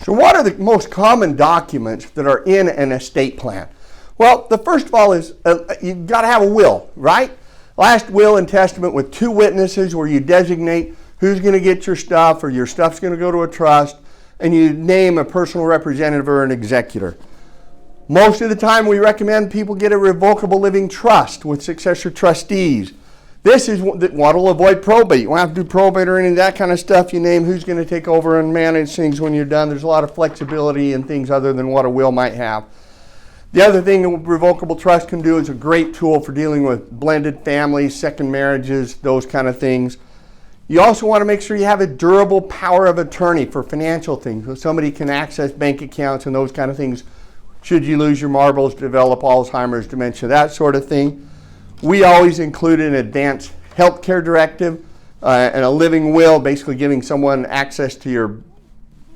So what are the most common documents that are in an estate plan? Well, the first of all is you've got to have a will, right? Last will and testament with 2 witnesses where you designate who's going to get your stuff, or your stuff's going to go to a trust, and you name a personal representative or an executor. Most of the time we recommend people get a revocable living trust with successor trustees. This is what will avoid probate. You won't have to do probate or any of that kind of stuff. You name who's going to take over and manage things when you're done. There's a lot of flexibility in things other than what a will might have. The other thing a revocable trust can do is a great tool for dealing with blended families, second marriages, those kind of things. You also want to make sure you have a durable power of attorney for financial things, so somebody can access bank accounts and those kind of things should you lose your marbles, develop Alzheimer's, dementia, that sort of thing. We always include an advanced health care directive and a living will, basically giving someone access to your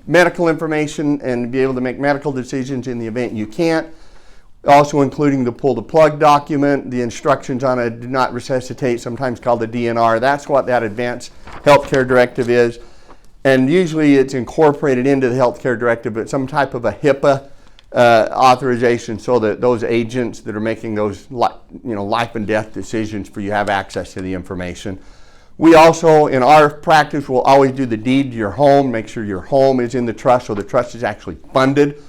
medical information and be able to make medical decisions in the event you can't. Also including the pull the plug document, the instructions on a do not resuscitate, sometimes called the DNR. That's what that advanced healthcare directive is. And usually it's incorporated into the healthcare directive, but some type of a HIPAA authorization so that those agents that are making those life and death decisions for you have access to the information. We also, in our practice, will always do the deed to your home, make sure your home is in the trust so the trust is actually funded,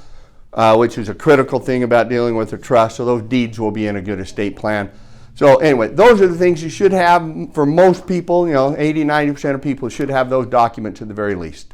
which is a critical thing about dealing with a trust. So those deeds will be in a good estate plan. So anyway, those are the things you should have for most people. 80-90% of people should have those documents at the very least.